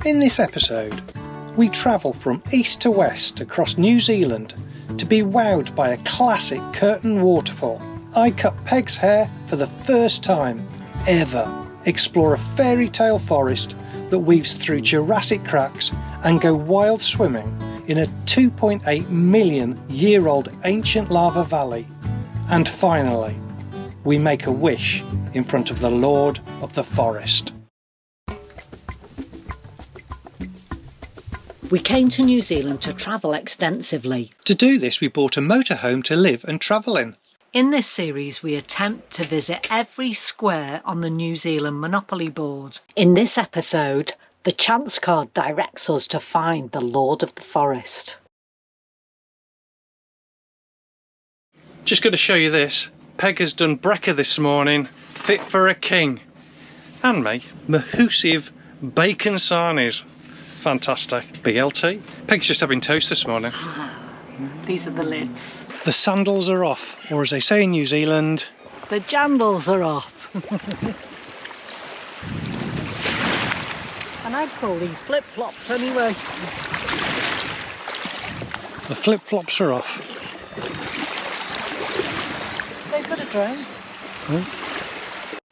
In this episode, we travel from east to west across New Zealand to be wowed by a classic curtain waterfall. I cut Peg's hair for the first time ever, explore a fairy tale forest that weaves through Jurassic cracks and go wild swimming in a 2.8 million year old ancient lava valley. And finally, we make a wish in front of the Lord of the Forest. We came to New Zealand to travel extensively. To do this, we bought a motorhome to live and travel in. In this series, we attempt to visit every square on the New Zealand Monopoly board. In this episode, the chance card directs us to find the Lord of the Forest. Just going to show you this. Peg has done brekker this morning, fit for a king. And me, Mahusive bacon sarnies. Fantastic. BLT. Peg's just having toast this morning. These are the lids. The sandals are off, or as they say in New Zealand, the jandals are off. And I'd call these flip-flops anyway. The flip-flops are off. They've got a drone.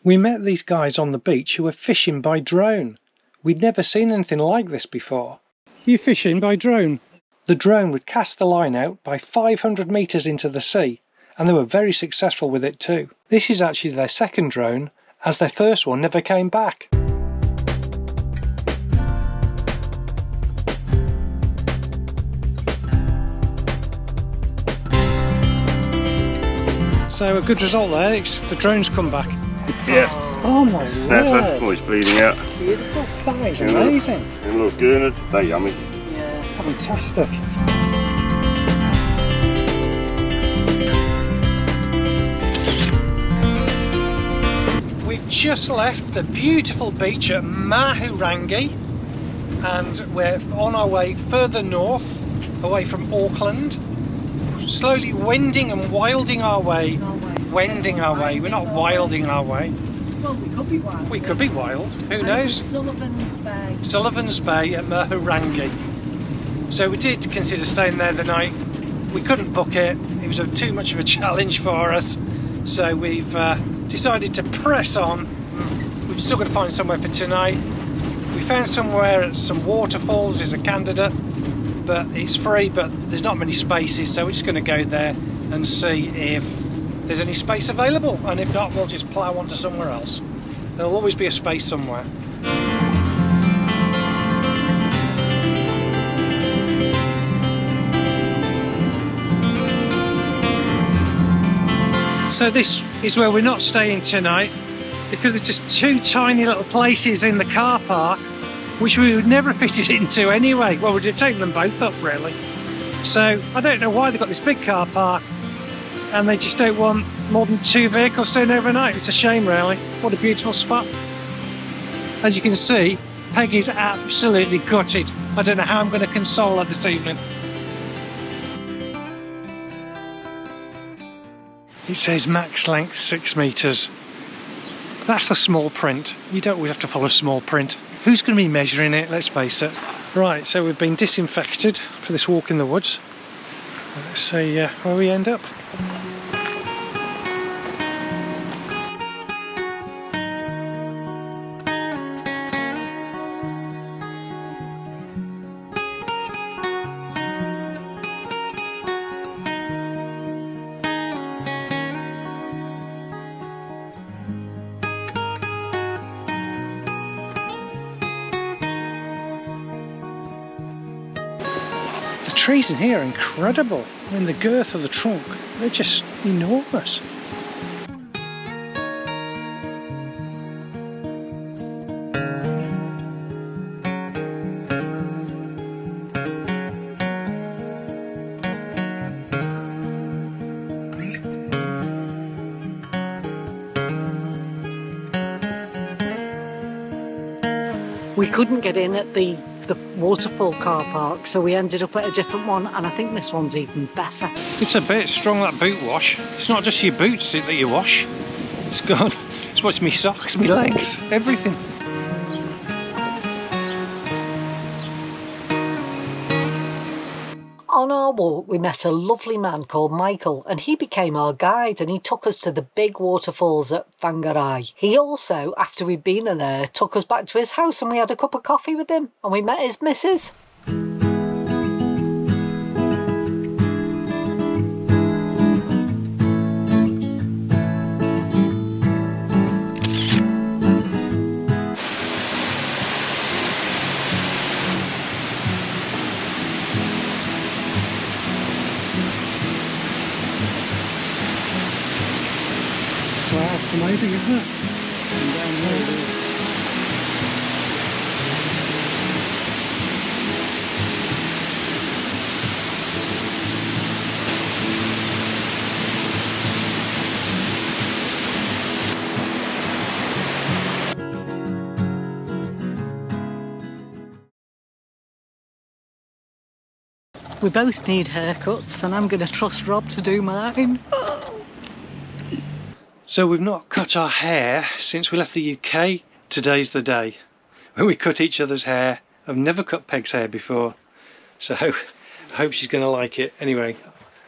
We met these guys on the beach who were fishing by drone. We'd never seen anything like this before. You fishing by drone? The drone would cast the line out by 500 metres into the sea, and they were very successful with it too. This is actually their second drone, as their first one never came back. So a good result there, the drone's come back. Yeah. Oh my word. Oh, he's bleeding out. Beautiful. That is amazing. And look good, they're yummy. Yeah. Fantastic. We've just left the beautiful beach at Mahurangi and we're on our way further north, away from Auckland. Slowly wending and wilding our way. Wending our way. We're not wilding our way. Well, we could be wild. We could be wild. Who knows? Sullivan's Bay. Sullivan's Bay at Motorhome. So we did consider staying there the night. We couldn't book it. It was too much of a challenge for us. So we've decided to press on. We've still got to find somewhere for tonight. We found somewhere at some waterfalls as a candidate, but it's free, but there's not many spaces. So we're just going to go there and see if there's any space available, and if not, we'll just plough on to somewhere else. There'll always be a space somewhere. So this is where we're not staying tonight, because there's just two tiny little places in the car park which we would never have fitted into anyway. Well, we'd have taken them both up really. So I don't know why they've got this big car park and they just don't want more than two vehicles staying overnight. It's a shame really. What a beautiful spot. As you can see, Peg is absolutely gutted. I don't know how I'm going to console her this evening. It says max length 6 metres. That's the small print. You don't always have to follow small print. Who's going to be measuring it, let's face it. Right, so we've been disinfected for this walk in the woods. Let's see where we end up. The trees in here are incredible. I mean, the girth of the trunk, they're just enormous. We couldn't get in at the waterfall car park, so we ended up at a different one, and I think this one's even better. It's a bit strong, that boot wash. It's not just your boots that you wash. It's gone. It's what's me socks, me legs, everything. On our walk, we met a lovely man called Michael, and he became our guide, and he took us to the big waterfalls at Whangarei. He also, after we'd been there, took us back to his house, and we had a cup of coffee with him, and we met his missus. Wow, it's amazing, isn't it? And down there. We both need haircuts, and I'm going to trust Rob to do mine. So we've not cut our hair since we left the UK. Today's the day when we cut each other's hair. I've never cut Peg's hair before, so I hope she's going to like it. Anyway,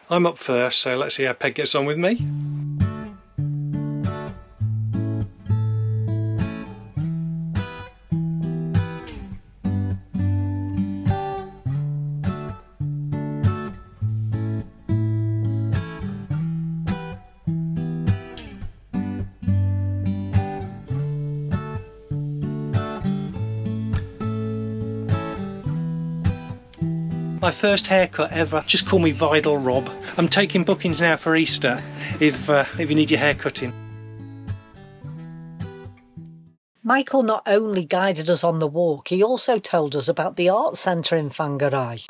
I'm up first, so let's see how Peg gets on with me. My first haircut ever. Just call me Vidal Rob. I'm taking bookings now for Easter if you need your hair cutting. Michael not only guided us on the walk, he also told us about the art centre in Whangarei.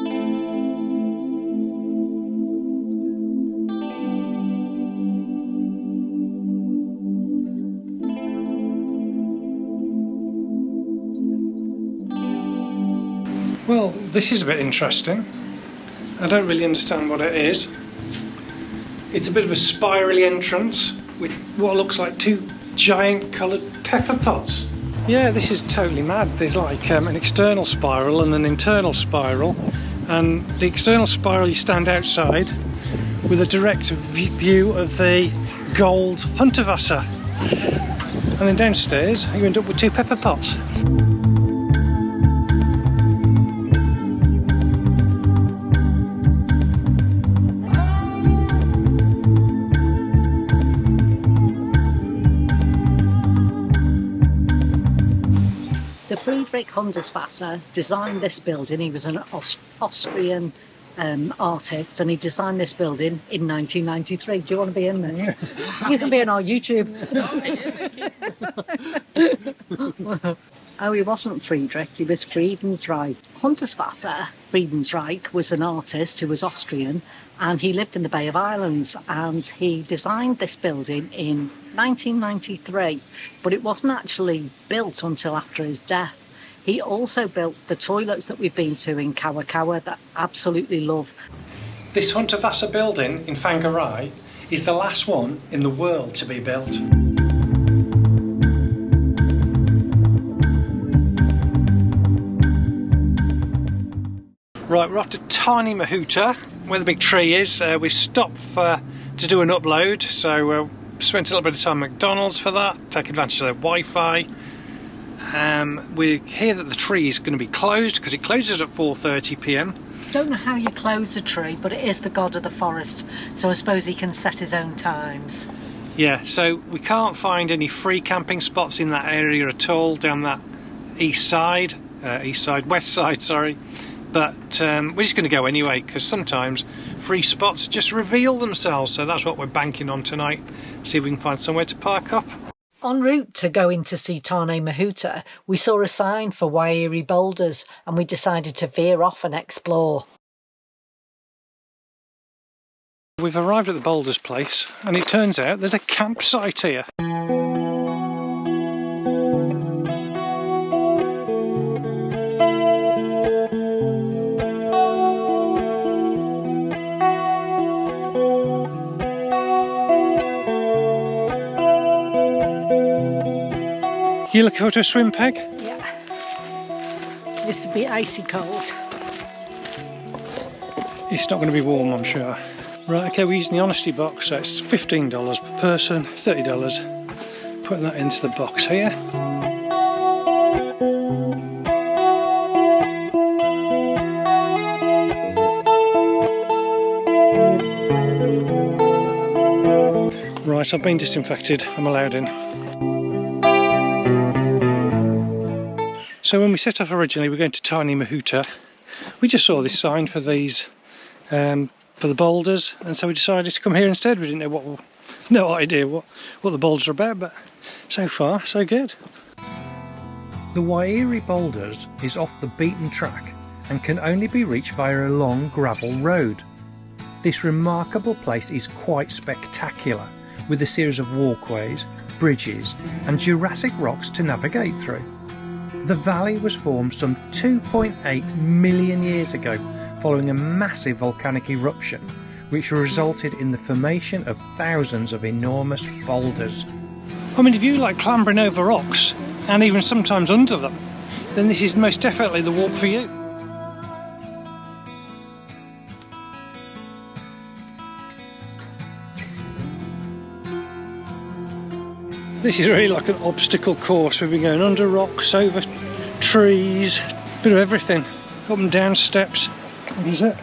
Well, this is a bit interesting. I don't really understand what it is. It's a bit of a spirally entrance with what looks like two giant coloured pepper pots. Yeah, this is totally mad. There's like an external spiral and an internal spiral, and the external spiral you stand outside with a direct view of the gold Hunterwasser, and then downstairs you end up with two pepper pots. So Friedrich Hundertwasser designed this building. He was an Austrian artist, and he designed this building in 1993. Do you want to be in this? You can be on our YouTube. Oh, he wasn't Friedrich, he was Friedensreich. Hundertwasser, Friedensreich, was an artist who was Austrian, and he lived in the Bay of Islands, and he designed this building in 1993, but it wasn't actually built until after his death. He also built the toilets that we've been to in Kawakawa that I absolutely love. This Hunterwasser building in Whangarei is the last one in the world to be built. Right, we're off to Tāne Mahuta, where the big tree is. We've stopped to do an upload, so spent a little bit of time at McDonald's for that, take advantage of their Wi-Fi. We hear that the tree is going to be closed because it closes at 4:30 p.m. Don't know how you close a tree, but it is the god of the forest, so I suppose he can set his own times. Yeah, so we can't find any free camping spots in that area at all down that west side, sorry. But we're just going to go anyway, because sometimes free spots just reveal themselves, so that's what we're banking on tonight. See if we can find somewhere to park up. En route to going to see Tāne Mahuta, we saw a sign for Wairi boulders, and we decided to veer off and explore. We've arrived at the boulders place, and it turns out there's a campsite here. You looking forward to a swim, Peg? Yeah. This would be icy cold. It's not going to be warm, I'm sure. Right, okay, we're using the honesty box, so it's $15 per person, $30. Putting that into the box here. Right, I've been disinfected, I'm allowed in. So when we set off originally, we're going to Tāne Mahuta. We just saw this sign for these, for the boulders, and so we decided to come here instead. We didn't know no idea what the boulders are about, but so far so good. The Wairi Boulders is off the beaten track and can only be reached via a long gravel road. This remarkable place is quite spectacular, with a series of walkways, bridges and Jurassic rocks to navigate through. The valley was formed some 2.8 million years ago following a massive volcanic eruption, which resulted in the formation of thousands of enormous boulders. I mean, if you like clambering over rocks, and even sometimes under them, then this is most definitely the walk for you. This is really like an obstacle course. We've been going under rocks, over trees, a bit of everything, up and down steps. What is it?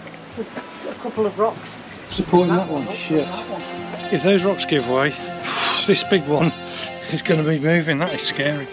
A couple of rocks. Supporting that one, shit. If those rocks give way, this big one is going to be moving, that is scary.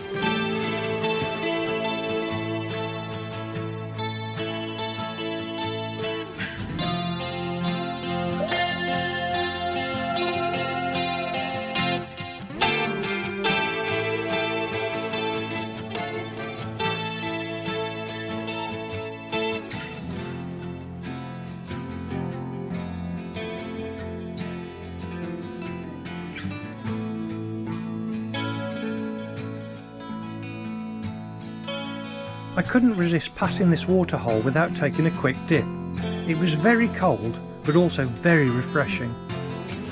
I couldn't resist passing this waterhole without taking a quick dip. It was very cold, but also very refreshing.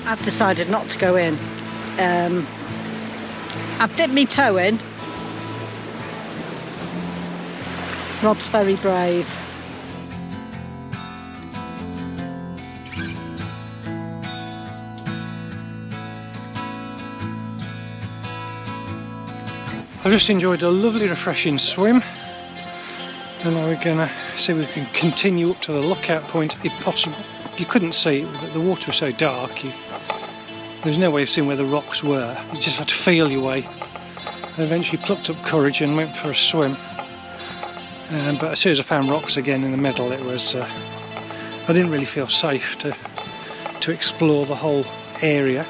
I've decided not to go in. I've dipped my toe in. Rob's very brave. I've just enjoyed a lovely refreshing swim. And now we're going to see if we can continue up to the lookout point if possible. You couldn't see it, the water was so dark, there's no way of seeing where the rocks were. You just had to feel your way. I eventually plucked up courage and went for a swim. But as soon as I found rocks again in the middle, it was I didn't really feel safe to explore the whole area.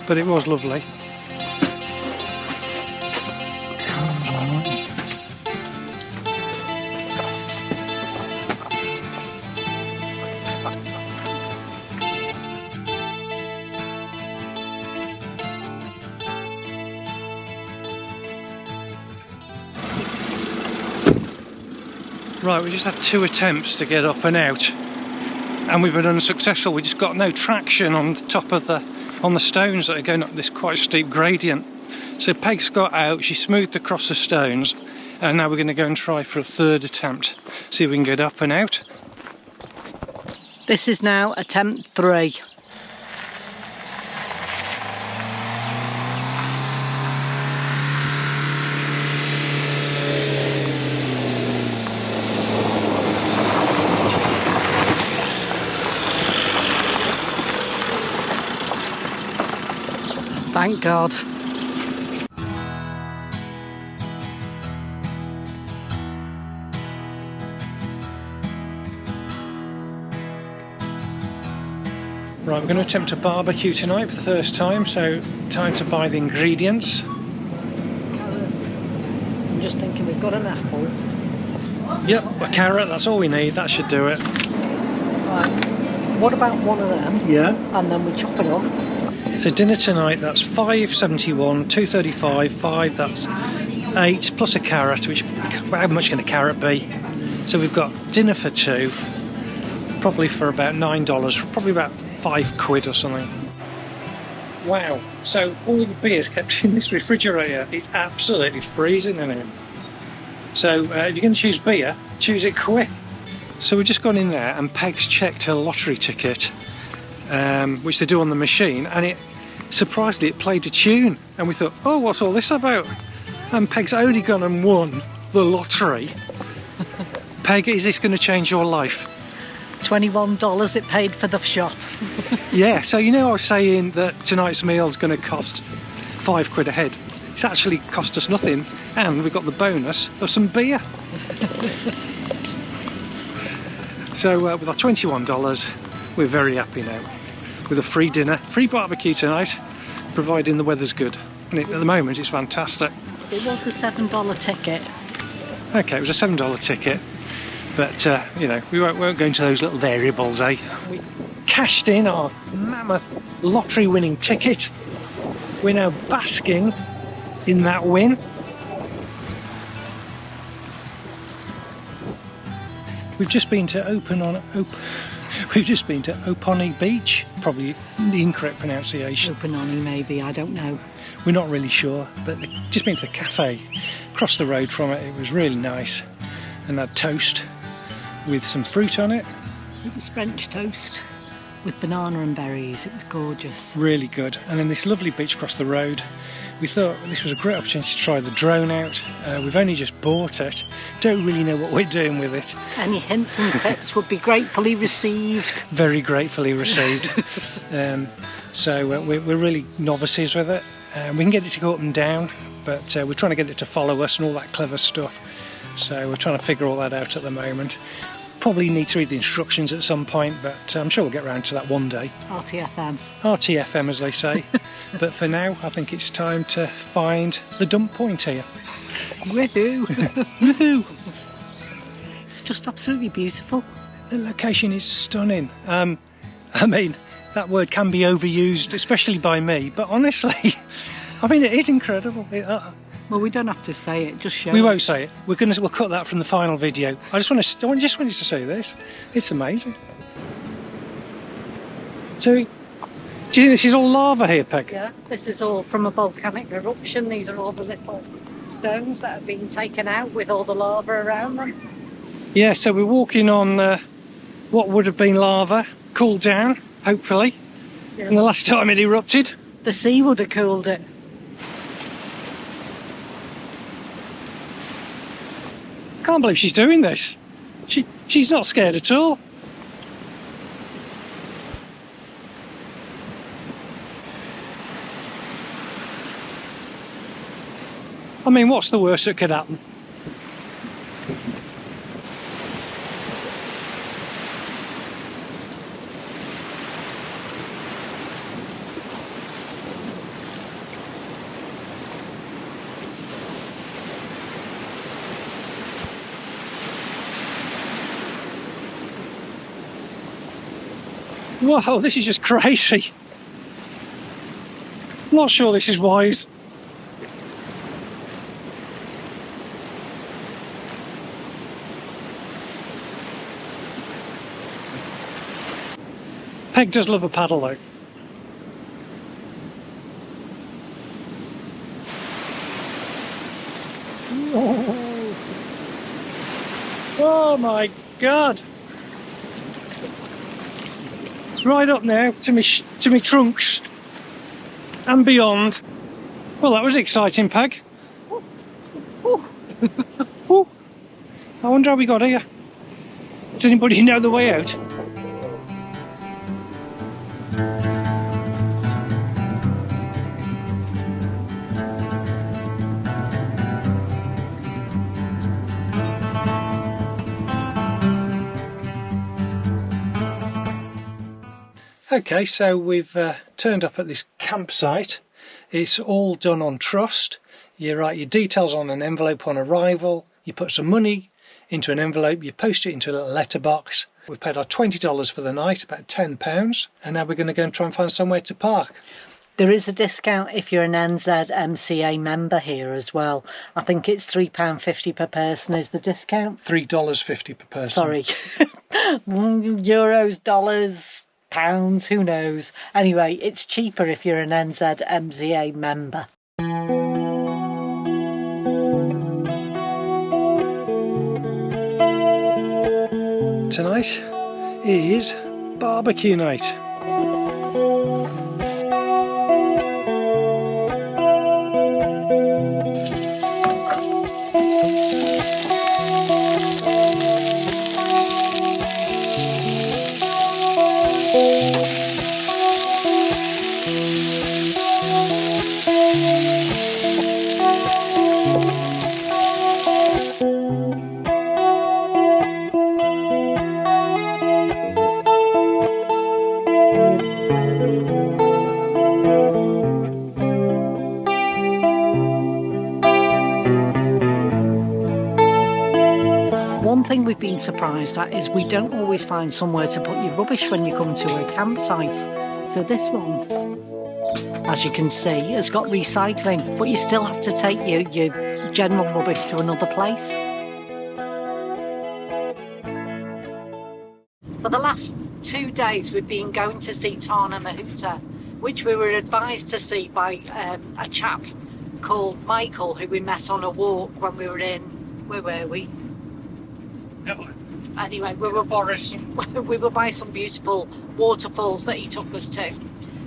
But it was lovely. Right, we just had 2 attempts to get up and out, and we've been unsuccessful. We just got no traction on the top of on the stones that are going up this quite steep gradient. So Peg's got out, she smoothed across the stones, and now we're going to go and try for a 3rd attempt, see if we can get up and out. This is now attempt 3. Thank God. Right, I'm going to attempt a barbecue tonight for the first time, so time to buy the ingredients. I'm just thinking we've got an apple. Yep, a carrot, that's all we need, that should do it. Right. What about one of them? Yeah. And then we chop it up. So dinner tonight, that's $5.71, $2.35, $5, that's $8, plus a carrot, which, how much can a carrot be? So we've got dinner for 2, probably for about $9, probably about £5 or something. Wow, so all the beer's kept in this refrigerator. It's absolutely freezing in here. So if you're going to choose beer, choose it quick. So we've just gone in there and Peg's checked her lottery ticket, which they do on the machine, and it surprisingly it played a tune, and we thought, oh, what's all this about? And Peg's only gone and won the lottery. Peg, is this going to change your life? $21 it paid for the shop. Yeah, so you know I was saying that tonight's meal is going to cost £5 a head. It's actually cost us nothing, and we've got the bonus of some beer. So with our $21, we're very happy now. With a free dinner, free barbecue tonight, providing the weather's good. And at the moment it's fantastic. It was a $7 ticket. Okay, it was a $7 ticket. But, you know, we won't go into those little variables, eh? We cashed in our mammoth lottery winning ticket. We're now basking in that win. We've just been to Oponi Beach, probably the incorrect pronunciation. Opanoni maybe, I don't know. We're not really sure, but just been to the cafe across the road from it. It was really nice, and had toast with some fruit on it. It was French toast with banana and berries. It was gorgeous. Really good. And then this lovely beach across the road. We thought this was a great opportunity to try the drone out. We've only just bought it. Don't really know what we're doing with it. Any hints and tips would be gratefully received. Very gratefully received. So we're really novices with it. We can get it to go up and down, but we're trying to get it to follow us and all that clever stuff. So we're trying to figure all that out at the moment. Probably need to read the instructions at some point, but I'm sure we'll get around to that one day. RTFM. RTFM, as they say. But for now, I think it's time to find the dump point here. Woohoo! Woohoo! It's just absolutely beautiful. The location is stunning. I mean, that word can be overused, especially by me, but honestly, I mean, it is incredible. Well, we don't have to say it, just show We it. won't say it. We'll cut that from the final video. I just wanted to say this. It's amazing. So, do you think this is all lava here, Peg? Yeah, this is all from a volcanic eruption. These are all the little stones that have been taken out with all the lava around them. Yeah, so we're walking on what would have been lava, cooled down, hopefully. Yeah. And the last time it erupted. The sea would have cooled it. Can't believe she's doing this. She's not scared at all. I mean, what's the worst that could happen? Whoa, this is just crazy. I'm not sure this is wise. Peg does love a paddle though. Oh, oh my God. It's right up now to me trunks and beyond. Well, that was exciting, Peg. Ooh. I wonder how we got here. Does anybody know the way out? Okay, so we've turned up at this campsite. It's all done on trust. You write your details on an envelope on arrival, you put some money into an envelope, you post it into a little letterbox. We've paid our $20 for the night, about £10, and now we're going to go and try and find somewhere to park. There is a discount if you're an NZMCA member here as well. I think it's £3.50 per person is the discount. $3.50 per person. Sorry. Euros, dollars, pounds, who knows. Anyway, it's cheaper if you're an NZMCA member. tonight is barbecue night. One thing we've been surprised at is we don't always find somewhere to put your rubbish when you come to a campsite. So this one, as you can see, has got recycling, but you still have to take your general rubbish to another place. For the last 2 days we've been going to see Tāne Mahuta, which we were advised to see by a chap called Michael, who we met on a walk when we were in, where were we? Anyway, we were by some beautiful waterfalls that he took us to.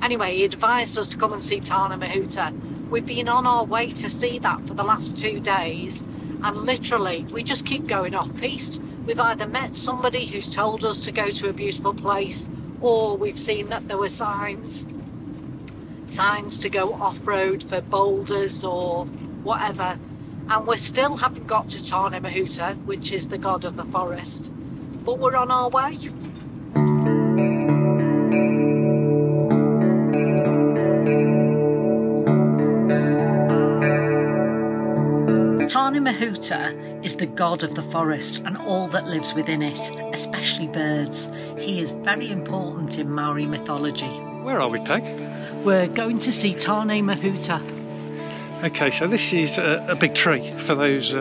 Anyway, he advised us to come and see Tāne Mahuta. We've been on our way to see that for the last 2 days, and literally we just keep going off piste. We've either met somebody who's told us to go to a beautiful place, or we've seen that there were signs to go off-road for boulders or whatever. And we still haven't got to Tāne Mahuta, which is the god of the forest, but we're on our way. Tāne Mahuta is the god of the forest and all that lives within it, especially birds. He is very important in Maori mythology. Where are we, Peg? We're going to see Tāne Mahuta. Okay, so this is a big tree for those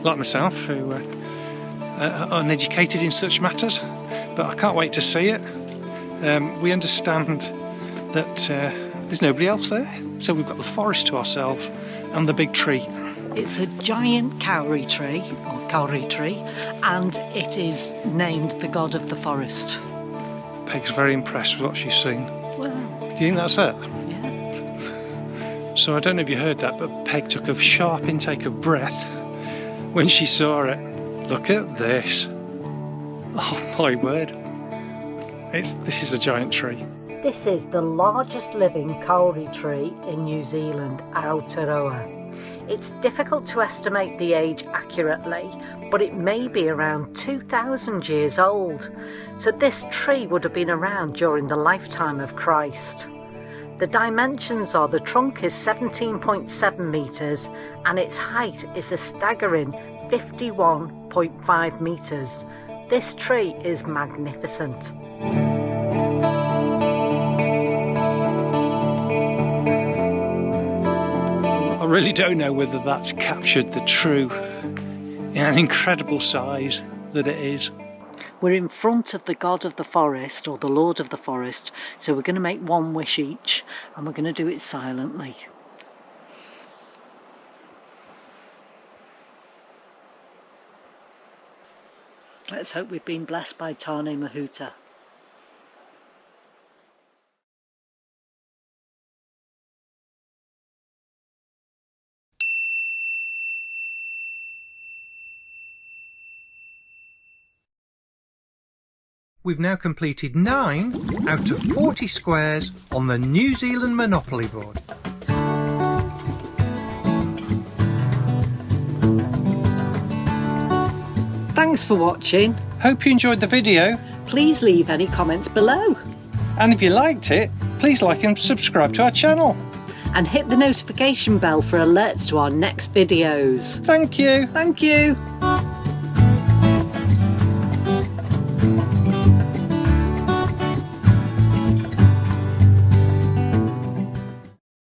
like myself who are uneducated in such matters, but I can't wait to see it. We understand that there's nobody else there, so we've got the forest to ourselves and the big tree. It's a giant kauri tree, and it is named the god of the forest. Peg's very impressed with what she's seen. Well, do you think that's it? yeah. So I don't know if you heard that, but Peg took a sharp intake of breath when she saw it. Look at this. Oh my word. This is a giant tree. This is the largest living kauri tree in New Zealand, Aotearoa. It's difficult to estimate the age accurately, but it may be around 2,000 years old. So this tree would have been around during the lifetime of Christ. The dimensions are the trunk is 17.7 metres and its height is a staggering 51.5 metres. This tree is magnificent. I really don't know whether that's captured the true and incredible size that it is. We're in front of the god of the forest, or the lord of the forest, so we're going to make one wish each, and we're going to do it silently. Let's hope we've been blessed by Tāne Mahuta. We've now completed 9 out of 40 squares on the New Zealand Monopoly board. Thanks for watching. Hope you enjoyed the video. Please leave any comments below. And if you liked it, please like and subscribe to our channel. And hit the notification bell for alerts to our next videos. Thank you. Thank you.